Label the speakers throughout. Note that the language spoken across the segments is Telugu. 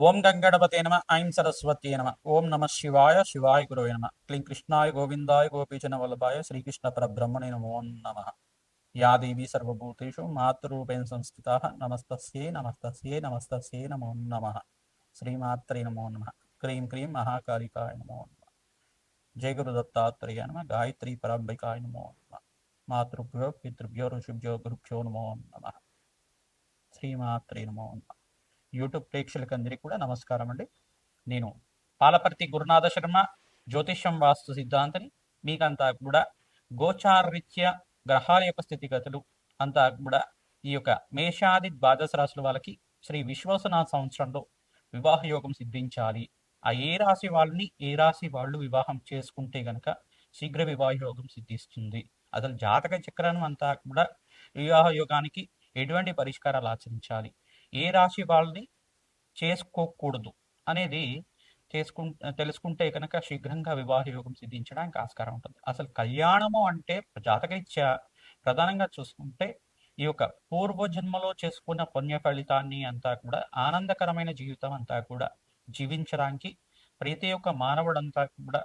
Speaker 1: ఓం గంగణపతే నమ ఐం సరస్వత్యే నమ ఓం నమ శివాయ శివాయ గురవే నమ క్లీం కృష్ణాయ గోవిందాయ గోపీజన వల్లభాయ శ్రీకృష్ణ పరబ్రహ్మణే నమో నమ. యా దేవీ సర్వభూతేషు మాతృరూపేణ సంస్థితా నమస్తస్యై నమస్తస్యై నమస్తస్యై నమో నమ. శ్రీమాత్రే నమో నమ. క్రీం క్రీం మహాకాళికాయ నమో నమ. జయ గురు దత్తాత్రేయ నమ. గాయత్రీ పరాంబికాయ నమో నమ. మాతృభ్యో పితృభ్యో ఋషిభ్యో గురుభ్యో నమో నమ. శ్రీమాత్రే నమో నమ. యూట్యూబ్ ప్రేక్షకులందరికీ కూడా నమస్కారం అండి. నేను పాలపర్తి గురునాథ శర్మ, జ్యోతిష్యం వాస్తు సిద్ధాంతిని. మీకంతా కూడా గోచారరీత్యా గ్రహాల యొక్క స్థితిగతులు అంతా కూడా ఈ యొక్క మేషాది ద్వాదశ రాశుల వాళ్ళకి శ్రీ విశ్వాసనాథ సంవత్సరంలో వివాహ యోగం సిద్ధించాలి. ఆ ఏ రాశి వాళ్ళని ఏ రాశి వాళ్ళు వివాహం చేసుకుంటే గనక శీఘ్ర వివాహ యోగం సిద్ధిస్తుంది. అసలు జాతక చక్రం అంతా కూడా వివాహ యోగానికి ఎటువంటి పరిష్కారాలు ఆచరించాలి, ఏ రాశి వాళ్ళని చేసుకోకూడదు అనేది తెలుసుకుంటే కనుక శీఘ్రంగా వివాహ యోగం సిద్ధించడానికి ఆస్కారం ఉంటుంది. అసలు కళ్యాణము అంటే జాతకరీత్యా ప్రధానంగా చూసుకుంటే ఈ యొక్క పూర్వజన్మలో చేసుకున్న పుణ్య ఫలితాన్ని అంతా కూడా ఆనందకరమైన జీవితం అంతా కూడా జీవించడానికి ప్రతి ఒక్క మానవుడంతా కూడా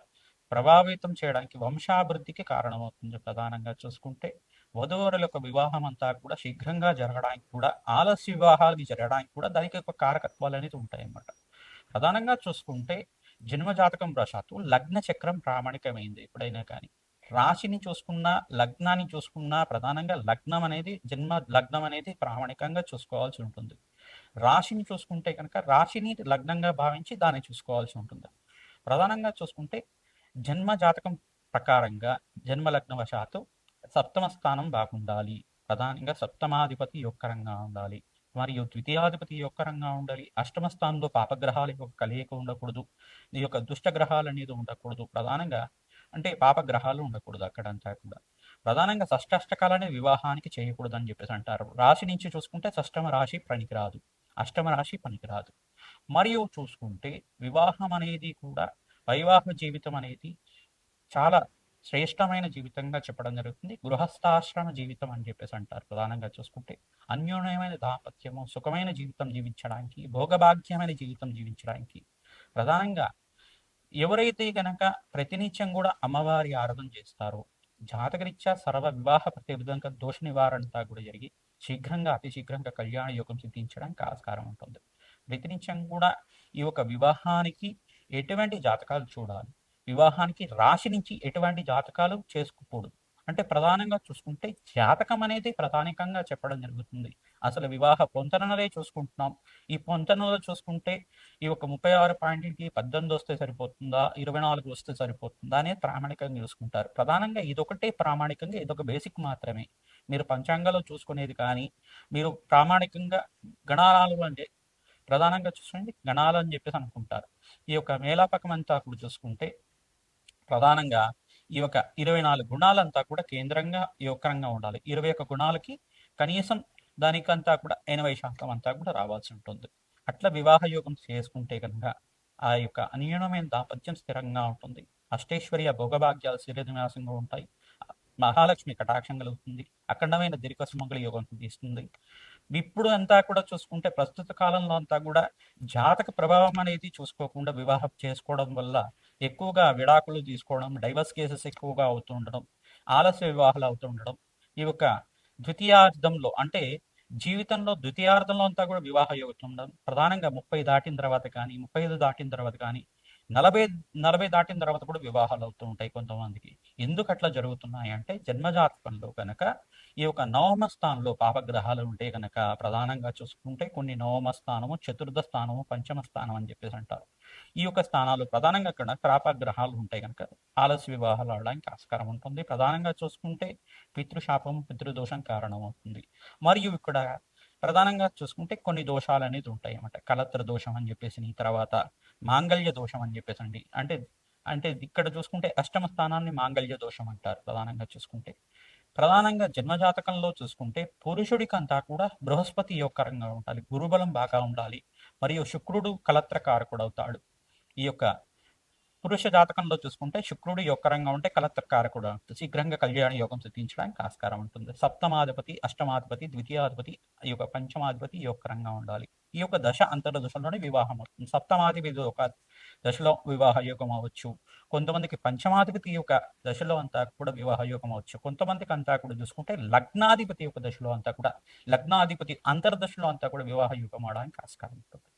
Speaker 1: ప్రభావితం చేయడానికి వంశాభివృద్ధికి కారణమవుతుంది. ప్రధానంగా చూసుకుంటే వధువరుల యొక్క వివాహం అంతా కూడా శీఘ్రంగా జరగడానికి కూడా, ఆలస్య వివాహాలకి జరగడానికి కూడా దానికి ఒక కారకత్వాలు అనేది ఉంటాయి అన్నమాట. ప్రధానంగా చూసుకుంటే జన్మజాతకం ప్రశాత్తు లగ్న చక్రం ప్రామాణికమైంది. ఎప్పుడైనా కానీ రాశిని చూసుకున్నా లగ్నాన్ని చూసుకున్నా ప్రధానంగా లగ్నం అనేది జన్మ లగ్నం అనేది ప్రామాణికంగా చూసుకోవాల్సి ఉంటుంది. రాశిని చూసుకుంటే కనుక రాశిని లగ్నంగా భావించి దాన్ని చూసుకోవాల్సి ఉంటుంది. ప్రధానంగా చూసుకుంటే జన్మ జాతకం ప్రకారంగా జన్మ లగ్నవశాత్తు సప్తమ స్థానం బాగుండాలి. ప్రధానంగా సప్తమాధిపతి యొక్కరంగా ఉండాలి, మరియు ద్వితీయాధిపతి యొక్కరంగా ఉండాలి. అష్టమ స్థానంలో పాపగ్రహాల యొక్క కలయిక ఉండకూడదు, ఈ యొక్క దుష్టగ్రహాలు అనేది ఉండకూడదు. ప్రధానంగా అంటే పాపగ్రహాలు ఉండకూడదు అక్కడంతా కూడా. ప్రధానంగా షష్టాష్టకాలనే వివాహానికి చేయకూడదు అని చెప్పేసి అంటారు. రాశి నుంచి చూసుకుంటే షష్టమ రాశి పనికిరాదు, అష్టమ రాశి పనికిరాదు. మరియు చూసుకుంటే వివాహం అనేది కూడా వైవాహ జీవితం అనేది చాలా శ్రేష్టమైన జీవితంగా చెప్పడం జరుగుతుంది. గృహస్థాశ్రమ జీవితం అని చెప్పేసి అంటారు. ప్రధానంగా చూసుకుంటే అన్యోన్యమైన దాంపత్యము, సుఖమైన జీవితం జీవించడానికి, భోగభాగ్యమైన జీవితం జీవించడానికి ప్రధానంగా ఎవరైతే గనక ప్రతినిత్యం కూడా అమ్మవారి ఆరాధన చేస్తారో జాతకరీత్యా సర్వ వివాహ ప్రతివిధంగా దోష నివారణతో కూడా జరిగి శీఘ్రంగా అతి శీఘ్రంగా కళ్యాణ యోగం సిద్ధించడానికి ఆస్కారం ఉంటుంది. ప్రతినిత్యం కూడా ఈ యొక్క వివాహానికి ఎటువంటి జాతకాలు చూడాలి, వివాహానికి రాశి నుంచి ఎటువంటి జాతకాలు చేసుకోకూడదు అంటే ప్రధానంగా చూసుకుంటే జాతకం అనేది ప్రధానికంగా చెప్పడం జరుగుతుంది. అసలు వివాహ పొంతనలే చూసుకుంటున్నాం. ఈ పొంతనలో చూసుకుంటే ఈ ఒక 36 పాయింట్కి 18 వస్తే సరిపోతుందా, 24 వస్తే సరిపోతుందా అనేది ప్రామాణికంగా చూసుకుంటారు. ప్రధానంగా ఇదొకటే ప్రామాణికంగా, ఇదొక బేసిక్ మాత్రమే. మీరు పంచాంగాలు చూసుకునేది కానీ మీరు ప్రామాణికంగా గణాలు అంటే ప్రధానంగా చూసుకోండి గణాలు అని చెప్పేసి అనుకుంటారు. ఈ యొక్క మేలాపకం అంతా కూడా చూసుకుంటే ప్రధానంగా ఈ యొక్క 24 గుణాలంతా కూడా కేంద్రంగా యోగకరంగా ఉండాలి. 21 గుణాలకి కనీసం దానికంతా కూడా 80% అంతా కూడా రావాల్సి ఉంటుంది. అట్లా వివాహ యోగం చేసుకుంటే కనుక ఆ యొక్క అన్యోన్యమైన దాంపత్యం స్థిరంగా ఉంటుంది. అష్టైశ్వర్య భోగభాగ్యాలు స్థిరనివాసంగా ఉంటాయి. మహాలక్ష్మి కటాక్షం కలుగుతుంది. అఖండమైన దీర్ఘ సుమంగళ యోగం తీస్తుంది. ఇప్పుడు అంతా కూడా చూసుకుంటే ప్రస్తుత కాలంలో అంతా కూడా జాతక ప్రభావం అనేది చూసుకోకుండా వివాహం చేసుకోవడం వల్ల ఎక్కువగా విడాకులు తీసుకోవడం, డైవర్స్ కేసెస్ ఎక్కువగా అవుతూ ఉండడం, ఆలస్య వివాహాలు అవుతూ ఉండడం, ఈ యొక్క ద్వితీయార్థంలో అంటే జీవితంలో ద్వితీయార్థంలో అంతా కూడా వివాహ యోగం ఉండడం, ప్రధానంగా 30 దాటిన తర్వాత కానీ 35 దాటిన తర్వాత కానీ 40 40 దాటిన తర్వాత కూడా వివాహాలు అవుతూ ఉంటాయి కొంతమందికి. ఎందుకు అట్లా జరుగుతున్నాయి అంటే జన్మజాతకంలో కనుక ఈ యొక్క నవమ స్థానంలో పాపగ్రహాలు ఉంటే కనుక ప్రధానంగా చూసుకుంటే కొన్ని నవమ స్థానము, చతుర్థ స్థానము, పంచమ స్థానం అని చెప్పేసి అంటారు. ఈ యొక్క స్థానాలు ప్రధానంగా కనుక పాపగ్రహాలు ఉంటాయి కనుక ఆలస్య వివాహాలు అవడానికి ఆస్కారం ఉంటుంది. ప్రధానంగా చూసుకుంటే పితృశాపం, పితృదోషం కారణమవుతుంది. మరియు ఇక్కడ ప్రధానంగా చూసుకుంటే కొన్ని దోషాలు అనేది ఉంటాయి అన్నమాట. కలత్ర దోషం అని చెప్పేసి, తర్వాత మాంగళ్య దోషం అని చెప్పేసి అండి. అంటే అంటే ఇక్కడ చూసుకుంటే అష్టమ స్థానాన్ని మాంగళ్య దోషం అంటారు. ప్రధానంగా చూసుకుంటే ప్రధానంగా జన్మజాతకంలో చూసుకుంటే పురుషుడికి అంతా కూడా బృహస్పతి యోగకరంగా ఉండాలి, గురుబలం బాగా ఉండాలి, మరియు శుక్రుడు కలత్రకారకుడు అవుతాడు. ఈ యొక్క పురుష జాతకంలో చూసుకుంటే శుక్రుడు యొక్కరంగా ఉంటే కలత్రకారకుడు అవుతుంది. శీఘ్రంగా కళ్యాణ యోగం సిద్ధించడానికి ఆస్కారం ఉంటుంది. సప్తమాధిపతి, అష్టమాధిపతి, ద్వితీయాధిపతి, ఈ యొక్క పంచమాధిపతి యొక్కరంగా ఉండాలి. ఈ యొక్క దశ అంతర్దశలోనే వివాహం అవుతుంది. సప్తమాధిపతి ఒక దశలో వివాహ యోగం అవ్వచ్చు, కొంతమందికి పంచమాధిపతి యొక్క దశలో అంతా కూడా వివాహ యోగం అవ్వచ్చు, కొంతమందికి అంతా కూడా చూసుకుంటే లగ్నాధిపతి యొక్క దశలో అంతా కూడా, లగ్నాధిపతి అంతర్దశలో అంతా కూడా వివాహ యోగం అవడానికి ఆస్కారం ఉంటుంది.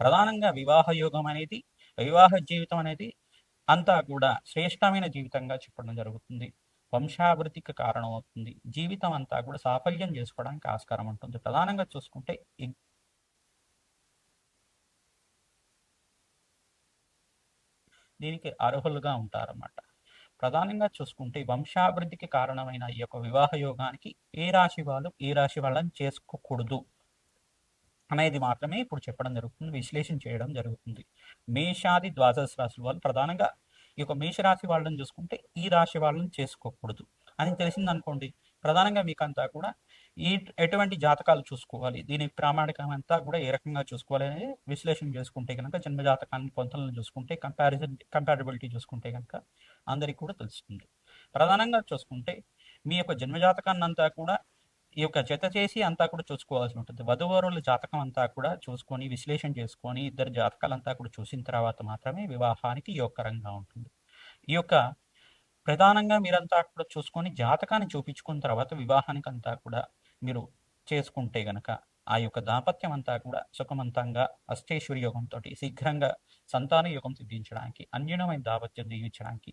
Speaker 1: ప్రధానంగా వివాహ యోగం అనేది, వివాహ జీవితం అనేది అంతా కూడా శ్రేష్టమైన జీవితంగా చెప్పడం జరుగుతుంది. వంశాభివృద్ధికి కారణం అవుతుంది. జీవితం అంతా కూడా సాఫల్యం చేసుకోవడానికి ఆస్కారం ఉంటుంది. ప్రధానంగా చూసుకుంటే దీనికి అర్హులుగా ఉంటారన్నమాట. ప్రధానంగా చూసుకుంటే వంశాభివృద్ధికి కారణమైన ఈ యొక్క వివాహ యోగానికి ఏ రాశి వాళ్ళు ఏ రాశి వాళ్ళని చేసుకోకూడదు అనేది మాత్రమే ఇప్పుడు చెప్పడం జరుగుతుంది, విశ్లేషణ చేయడం జరుగుతుంది. మేషాది ద్వాదశ రాశుల వాళ్ళు ప్రధానంగా ఈ యొక్క మేషరాశి వాళ్ళని చూసుకుంటే ఈ రాశి వాళ్ళని చేసుకోకూడదు అని తెలిసిందనుకోండి. ప్రధానంగా మీకు అంతా కూడా ఈ ఎటువంటి జాతకాలు చూసుకోవాలి, దీని ప్రామాణికం అంతా కూడా ఏ రకంగా చూసుకోవాలి అనేది విశ్లేషణ చేసుకుంటే కనుక, జన్మ జాతకాన్ని పొంతలను చూసుకుంటే, కంపారిబిలిటీ చూసుకుంటే కనుక అందరికీ కూడా తెలుస్తుంది. ప్రధానంగా చూసుకుంటే మీ యొక్క జన్మజాతకాన్ని అంతా కూడా ఈ యొక్క జత చేసి అంతా కూడా చూసుకోవాల్సి ఉంటుంది. వధూవరుల జాతకం అంతా కూడా చూసుకొని విశ్లేషణ చేసుకొని ఇద్దరు జాతకాలంతా కూడా చూసిన తర్వాత మాత్రమే వివాహానికి యోగకరంగా ఉంటుంది. ఈ యొక్క ప్రధానంగా మీరంతా కూడా చూసుకొని జాతకాన్ని చూపించుకున్న తర్వాత వివాహానికి అంతా కూడా మీరు చేసుకుంటే గనక ఆ యొక్క దాంపత్యం అంతా కూడా సుఖవంతంగా అష్టైశ్వర్య యోగంతో శీఘ్రంగా సంతాన యోగం సిద్ధించడానికి, అన్యూనమైన దాంపత్యం జీవించడానికి,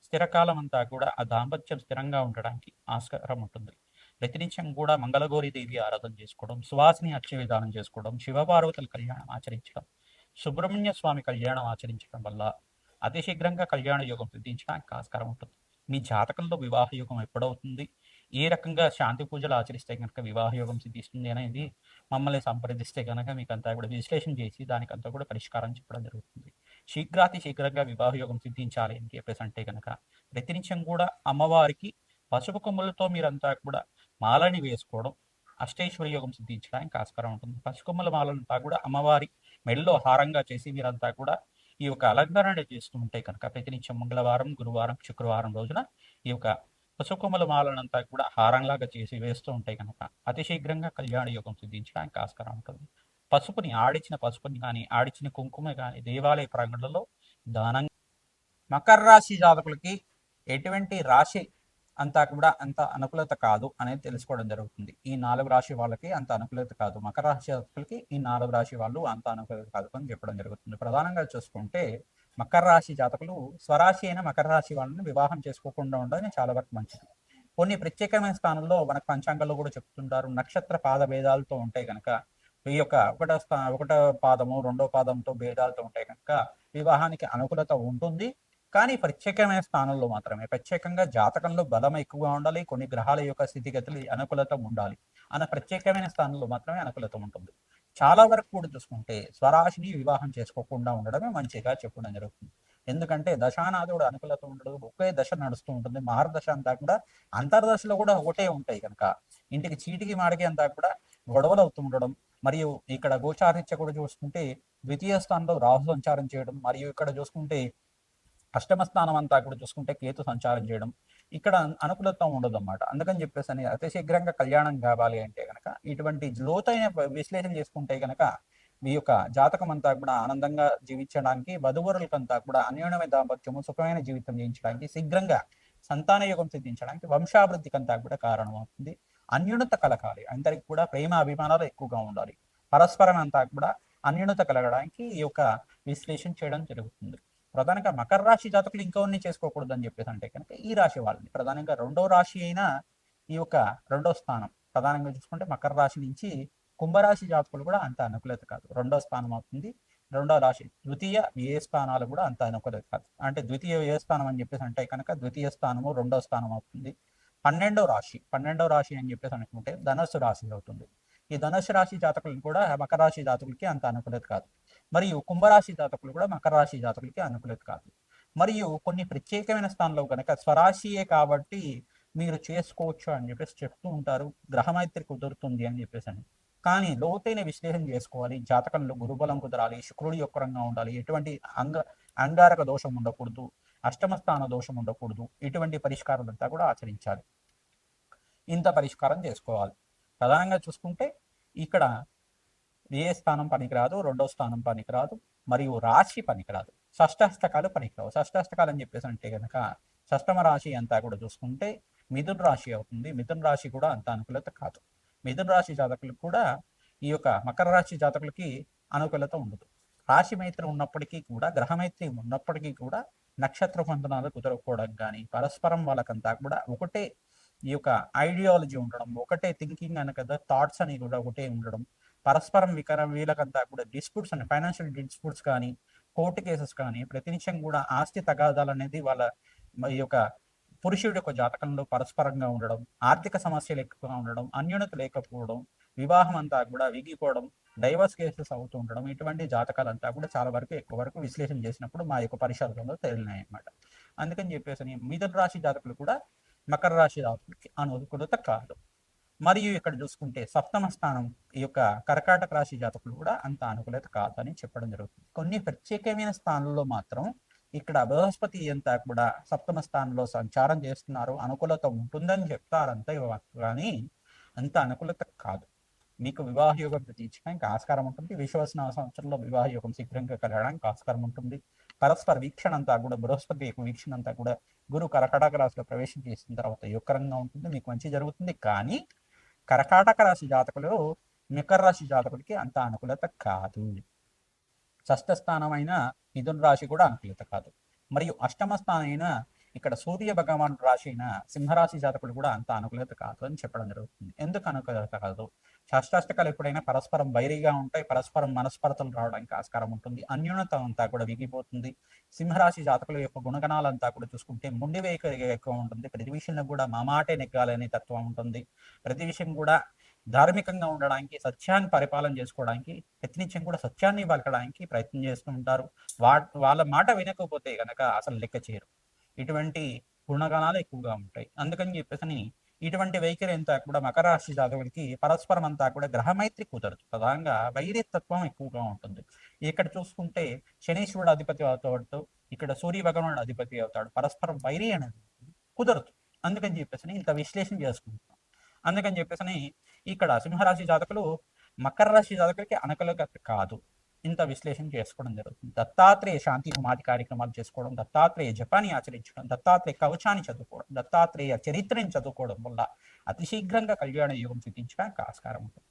Speaker 1: స్థిరకాలం అంతా కూడా ఆ దాంపత్యం స్థిరంగా ఉండడానికి ఆస్కారం ఉంటుంది. ప్రతినిత్యం కూడా మంగళగౌరి దేవి ఆరాధన చేసుకోవడం, సువాసిని అర్చన విధానం చేసుకోవడం, శివపార్వతుల కళ్యాణం ఆచరించడం, సుబ్రహ్మణ్య స్వామి కళ్యాణం ఆచరించడం వల్ల అతి శీఘ్రంగా కళ్యాణ యోగం సిద్ధించడానికి ఆస్కారం ఉంటుంది. మీ జాతకంలో వివాహ యోగం ఎప్పుడవుతుంది, ఏ రకంగా శాంతి పూజలు ఆచరిస్తే కనుక వివాహ యోగం సిద్ధిస్తుంది అనేది మమ్మల్ని సంప్రదిస్తే కనుక మీకు అంతా కూడా విశ్లేషణ చేసి దానికంతా కూడా పరిష్కారం చెప్పడం జరుగుతుంది. శీఘ్రాతి శీఘ్రంగా వివాహ యోగం సిద్ధించాలి అని చెప్పేసి అంటే కనుక ప్రతినిత్యం కూడా అమ్మవారికి పసుపు కొమ్ములతో మీరంతా కూడా మాలని వేసుకోవడం అష్టైశ్వర్య యోగం సిద్ధించడానికి ఆస్కారం ఉంటుంది. పసుకొమ్మల మాలంతా కూడా అమ్మవారి మెడలో హారంగా చేసి మీరంతా కూడా ఈ యొక్క అలంకరణ చేస్తూ ఉంటే కనుక ప్రతినిత్యం మంగళవారం, గురువారం, శుక్రవారం రోజున ఈ యొక్క పసుకొమ్మల మాలనంతా కూడా హారంలాగా చేసి వేస్తూ ఉంటే కనుక అతి శీఘ్రంగా కళ్యాణ యోగం సిద్ధించడానికి ఆస్కారం ఉంటుంది. పసుపుని ఆడిచిన పసుపుని కానీ ఆడిచిన కుంకుమ కానీ దేవాలయ ప్రాంగణంలో దానంగా. మకర రాశి జాతకులకి ఎటువంటి రాశి అంతా కూడా అంత అనుకూలత కాదు అనేది తెలుసుకోవడం జరుగుతుంది. ఈ 4 రాశి వాళ్ళకి అంత అనుకూలత కాదు, మకర రాశి జాతకులకి ఈ 4 రాశి వాళ్ళు అంత అనుకూలత కాదు అని చెప్పడం జరుగుతుంది. ప్రధానంగా చూసుకుంటే మకర రాశి జాతకులు స్వరాశి అయిన మకర రాశి వాళ్ళని వివాహం చేసుకోకుండా ఉండడం చాలా వరకు మంచిది. కొన్ని ప్రత్యేకమైన స్థానంలో మనకు పంచాంగంలో కూడా చెప్తుంటారు, నక్షత్ర పాద భేదాలతో ఉంటే కనుక ఈ యొక్క ఒకటో పాదము రెండో పాదంతో భేదాలతో ఉంటే కనుక వివాహానికి అనుకూలత ఉంటుంది. కానీ ప్రత్యేకమైన స్థానంలో మాత్రమే, ప్రత్యేకంగా జాతకంలో బలం ఎక్కువగా ఉండాలి, కొన్ని గ్రహాల యొక్క స్థితిగతులు అనుకూలత ఉండాలి అన్న ప్రత్యేకమైన స్థానంలో మాత్రమే అనుకూలత ఉంటుంది. చాలా వరకు కూడా చూసుకుంటే స్వరాశిని వివాహం చేసుకోకుండా ఉండడమే మంచిగా చెప్పడం జరుగుతుంది. ఎందుకంటే దశానాథుడు అనుకూలత ఉండదు, ఒకే దశ నడుస్తూ ఉంటుంది. మహర్దశ అంతా కూడా అంతర్దశలో కూడా ఒకటే ఉంటాయి కనుక ఇంటికి చీటికి మాడికి అంతా కూడా గొడవలు అవుతూ ఉండడం, మరియు ఇక్కడ గోచారీత్య కూడా చూసుకుంటే ద్వితీయ స్థానంలో రాహు సంచారం చేయడం, మరియు ఇక్కడ చూసుకుంటే అష్టమ స్థానం అంతా కూడా చూసుకుంటే కేతు సంచారం చేయడం, ఇక్కడ అనుకూలత ఉండదు అన్నమాట. అందుకని చెప్పేసి అని అతి శీఘ్రంగా కళ్యాణం కావాలి అంటే కనుక ఇటువంటి లోతైన విశ్లేషణ చేసుకుంటే కనుక మీ యొక్క జాతకం అంతా కూడా ఆనందంగా జీవించడానికి, వధువరులకంతా కూడా అన్యోన్యమైన దాంపత్యము సుఖమైన జీవితం జీవించడానికి, శీఘ్రంగా సంతాన యోగం సిద్ధించడానికి, వంశాభివృద్ధికి అంతా కూడా కారణం అవుతుంది. అన్యూనత కలగాలి, అందరికి కూడా ప్రేమ అభిమానాలు ఎక్కువగా ఉండాలి, పరస్పరం అంతా కూడా అన్యూనత కలగడానికి ఈ యొక్క విశ్లేషణ చేయడం జరుగుతుంది. ప్రధానంగా మకర రాశి జాతకులు ఇంకొన్ని చేసుకోకూడదు అని చెప్పేసి అంటే కనుక ఈ రాశి వాళ్ళని, ప్రధానంగా రెండో రాశి అయిన ఈ యొక్క రెండో స్థానం ప్రధానంగా చూసుకుంటే మకర రాశి నుంచి కుంభరాశి జాతకులు కూడా అంత అనుకూలత కాదు, రెండో స్థానం అవుతుంది. రెండో రాశి ద్వితీయ వ్యయ స్థానాలు కూడా అంత అనుకూలత కాదు. అంటే ద్వితీయ వ్యయ స్థానం అని చెప్పేసి అంటే కనుక ద్వితీయ స్థానము రెండో స్థానం అవుతుంది. పన్నెండో రాశి అని చెప్పేసి అనుకుంటే ధనస్సు రాశి అవుతుంది. ఈ ధనుసు రాశి జాతకులను కూడా మకర రాశి జాతకులకి అంత అనుకూలత కాదు. మరియు కుంభరాశి జాతకులు కూడా మకర రాశి జాతకులకి అనుకూలత కాదు. మరియు కొన్ని ప్రత్యేకమైన స్థానంలో కనుక స్వరాశియే కాబట్టి మీరు చేసుకోవచ్చు అని చెప్పేసి చెప్తూ ఉంటారు, గ్రహమైత్రి కుదురుతుంది అని చెప్పేసి అని. కానీ లోతైన విశ్లేషణ చేసుకోవాలి, జాతకంలో గురుబలం కుదరాలి, శుక్రుడి యొక్కరంగా ఉండాలి, ఎటువంటి అంగారక దోషం ఉండకూడదు, అష్టమ స్థాన దోషం ఉండకూడదు, ఇటువంటి పరిష్కారాలంతా కూడా ఆచరించాలి. ఇంత పరిష్కారం చేసుకోవాలి. ప్రధానంగా చూసుకుంటే ఇక్కడ ఏ స్థానం పనికిరాదు, రెండో స్థానం పనికిరాదు, మరియు రాశి పనికిరాదు. షష్టాష్టకాలు పనికిరావు. షష్టాష్టకాలు అని చెప్పేసి అంటే కనుక షష్టమ రాశి అంతా కూడా చూసుకుంటే మిథున రాశి అవుతుంది. మిథున రాశి కూడా అంత అనుకూలత కాదు. మిథున రాశి జాతకులకు కూడా ఈ యొక్క మకర రాశి జాతకులకి అనుకూలత ఉండదు. రాశి మైత్రి ఉన్నప్పటికీ కూడా, గ్రహమైత్రి ఉన్నప్పటికీ కూడా నక్షత్ర బంధనాలు కుదరకపోవడం కానీ, పరస్పరం వాళ్ళకంతా కూడా ఒకటే ఈ యొక్క ఐడియాలజీ ఉండడం, ఒకటే థింకింగ్ అని కదా, థాట్స్ అని కూడా ఒకటే ఉండడం, పరస్పరం వీళ్ళకంతా కూడా డిస్ప్యూట్స్ అని ఫైనాన్షియల్ డిస్ప్యూట్స్ కానీ, కోర్టు కేసెస్ కానీ, ప్రతినిత్యం కూడా ఆస్తి తగాదాలు అనేది వాళ్ళ ఈ యొక్క పురుషుడి యొక్క జాతకంలో పరస్పరంగా ఉండడం, ఆర్థిక సమస్యలు ఎక్కువగా ఉండడం, అన్యోన్యత లేకపోవడం, వివాహం అంతా కూడా విగిపోవడం, డైవర్స్ కేసెస్ అవుతూ ఉండడం, ఇటువంటి జాతకాలంతా కూడా చాలా వరకు ఎక్కువ వరకు విశ్లేషణ చేసినప్పుడు మా యొక్క పరిశోధనలో తేలినాయి అన్నమాట. అందుకని చెప్పేసి మిథున రాశి జాతకులు కూడా మకర రాశి జాతకులకి అనుకూలత కాదు. మరియు ఇక్కడ చూసుకుంటే సప్తమ స్థానం ఈ యొక్క కర్కాటక రాశి జాతకులు కూడా అంత అనుకూలత కాదని చెప్పడం జరుగుతుంది. కొన్ని ప్రత్యేకమైన స్థానంలో మాత్రం ఇక్కడ బృహస్పతి అంతా కూడా సప్తమ స్థానంలో సంచారం చేస్తున్నారు, అనుకూలత ఉంటుందని చెప్తారంతా, కానీ అంత అనుకూలత కాదు. మీకు వివాహ యోగం ప్రతీర్చడానికి ఆస్కారం ఉంటుంది. విశ్వసన సంవత్సరంలో వివాహ యోగం శీఘ్రంగా కలగడానికి ఆస్కారం ఉంటుంది. పరస్పర వీక్షణ అంతా కూడా బృహస్పతి యొక్క వీక్షణ అంతా కూడా గురు కర్కాటక రాశిలో ప్రవేశం చేసిన తర్వాత యుక్కరంగా ఉంటుంది, మీకు మంచి జరుగుతుంది. కానీ కర్కాటక రాశి జాతకులు మకర రాశి జాతకులకి అంత అనుకూలత కాదు. షష్ఠ స్థానమైన మిథున రాశి కూడా అనుకూలత కాదు. మరియు అష్టమ స్థానమైన ఇక్కడ సూర్య భగవాన్ రాశి అయిన సింహరాశి జాతకులు కూడా అంత అనుకూలత కాదు అని చెప్పడం జరుగుతుంది. ఎందుకు అనుకూలత కాదు? షష్టాష్టకాలు ఎప్పుడైనా పరస్పరం వైరీగా ఉంటాయి, పరస్పరం మనస్పర్ధలు రావడానికి ఆస్కారం ఉంటుంది, అన్యోన్యత అంతా కూడా విగిపోతుంది. సింహరాశి జాతకుల యొక్క గుణగణాలంతా కూడా చూసుకుంటే మొండి వైఖరిగా ఎక్కువ ఉంటుంది. ప్రతి విషయంలో కూడా మా మాటే నెగ్గాలనే తత్వం ఉంటుంది. ప్రతి విషయం కూడా ధార్మికంగా ఉండడానికి, సత్యాన్ని పరిపాలన చేసుకోవడానికి, ప్రతినిత్యం కూడా సత్యాన్ని పలకడానికి ప్రయత్నం చేస్తూ ఉంటారు. వాళ్ళ మాట వినకపోతే కనుక అసలు లెక్క చేయరు. ఇటువంటి గుణగణాలు ఎక్కువగా ఉంటాయి. అందుకని చెప్పేసి ఇటువంటి వైఖరి అంతా కూడా మకర రాశి జాతకులకి పరస్పరం అంతా కూడా గ్రహమైత్రి కుదరదు. ప్రధానంగా వైరితత్వం ఎక్కువగా ఉంటుంది. ఇక్కడ చూసుకుంటే శనీశ్వరుడు అధిపతి అవుతాడు, ఇక్కడ సూర్య భగవానుడు అధిపతి అవుతాడు. పరస్పరం వైరి అనేది కుదరదు. అందుకని చెప్పేసి ఇంత విశ్లేషణ చేసుకుంటాం. అందుకని చెప్పేసి ఇక్కడ సింహరాశి జాతకులు మకర రాశి జాతకులకి అనుకూలత కాదు. ఇంత విశ్లేషణ చేసుకోవడం జరుగుతుంది. దత్తాత్రేయ శాంతి హోమాది కార్యక్రమాలు చేసుకోవడం, దత్తాత్రేయ జపాన్ని ఆచరించడం, దత్తాత్రేయ కవచాన్ని చదువుకోవడం, దత్తాత్రేయ చరిత్రని చదువుకోవడం వల్ల అతి శీఘ్రంగా కళ్యాణ యోగం సిద్ధించడానికి ఆస్కారం ఉంటుంది.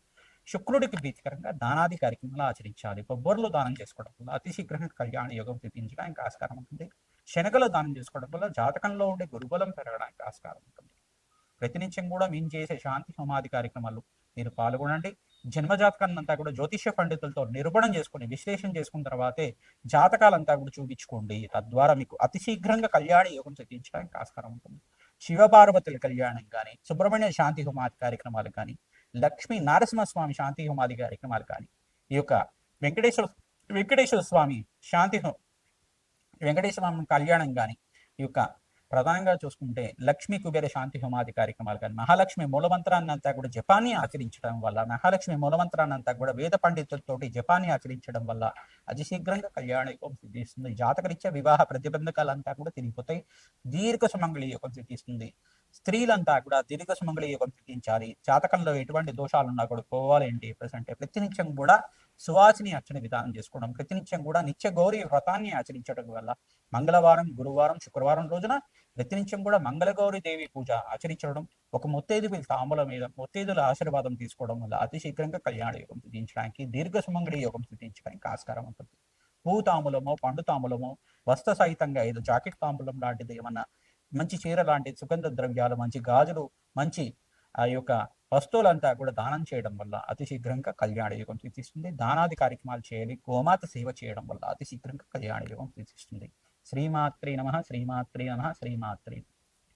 Speaker 1: శుక్రుడికి ప్రీతికరంగా దానాది కార్యక్రమాలు ఆచరించాలి. కొబ్బరిలో దానం చేసుకోవడం వల్ల అతి శీఘ్రంగా కళ్యాణ యోగం సిద్ధించడానికి ఆస్కారం ఉంటుంది. శనగలు దానం చేసుకోవడం వల్ల జాతకంలో ఉండే గురుబలం పెరగడానికి ఆస్కారం ఉంటుంది. ప్రతినిత్యం కూడా మేము చేసే శాంతి హోమాది కార్యక్రమాలు మీరు పాల్గొనండి. జన్మజాతకాన్ని అంతా కూడా జ్యోతిష్య పండితులతో నిరూపణం చేసుకుని విశ్లేషణ చేసుకున్న తర్వాతే జాతకాలంతా కూడా చూపించుకోండి. తద్వారా మీకు అతి శీఘ్రంగా కళ్యాణ యోగం సిద్ధించడానికి ఆస్కారం ఉంటుంది. శివపార్వతుల కళ్యాణం కానీ, సుబ్రహ్మణ్య శాంతి హోమాది కార్యక్రమాలు కానీ, లక్ష్మీ నరసింహస్వామి శాంతి హోమాది కార్యక్రమాలు కానీ, ఈ యొక్క వెంకటేశ్వర స్వామి వెంకటేశ్వర స్వామి కళ్యాణం కానీ, ఈ యొక్క ప్రధానంగా చూసుకుంటే లక్ష్మీ కుబేర శాంతి హోమాది కార్యక్రమాలు కానీ, మహాలక్ష్మి మూలమంత్రాన్ని అంతా కూడా జపాన్ని ఆచరించడం వల్ల, మహాలక్ష్మి మూలమంత్రాన్ని అంతా కూడా వేద పండితులతోటి జపాన్ని ఆచరించడం వల్ల అతి శీఘ్రంగా కళ్యాణ యోగం సిద్ధిస్తుంది. జాతకరీత్యా వివాహ ప్రతిబంధకాలంతా కూడా తిరిగిపోతాయి. దీర్ఘ సుమంగళి యోగం సిద్ధిస్తుంది. స్త్రీలంతా కూడా దీర్ఘ సుమంగళి యోగం సిద్ధించాలి. జాతకంలో ఎటువంటి దోషాలు ఉన్నా కూడా పోవాలి అంటే ప్రతినిత్యం కూడా సువాసిని అర్చన విధానం చేసుకోవడం, ప్రతినిత్యం కూడా నిత్య గౌరీ వ్రతాన్ని ఆచరించడం వల్ల మంగళవారం, గురువారం, శుక్రవారం రోజున ప్రతినిత్యం కూడా మంగళగౌరి దేవి పూజ ఆచరించడం, ఒక ముత్తైదు తాంబూల మీద ముత్తైదుల ఆశీర్వాదం తీసుకోవడం వల్ల అతి శీఘ్రంగా కళ్యాణ యోగం సిద్ధించడానికి, దీర్ఘ సుమంగళి యోగం సిద్ధించడానికి ఆస్కారం ఉంటుంది. పువ్వు తాంబూలమో, పండు తాంబూలమో, వస్త్ర సహితంగా ఏదో జాకెట్ తాంబూలం లాంటిది, ఏమన్నా మంచి చీర లాంటి సుగంధ ద్రవ్యాలు, మంచి గాజులు, మంచి ఆ యొక్క వస్తువులంతా కూడా దానం చేయడం వల్ల అతి శీఘ్రంగా కళ్యాణ యోగం సిద్ధిస్తుంది. దానాది కార్యక్రమాలు చేయాలి. గోమాత సేవ చేయడం వల్ల అతి శీఘ్రంగా కళ్యాణ యోగం సిద్ధిస్తుంది. శ్రీమాత్రే నమః, శ్రీమాత్రే నమః, శ్రీమాత్రే.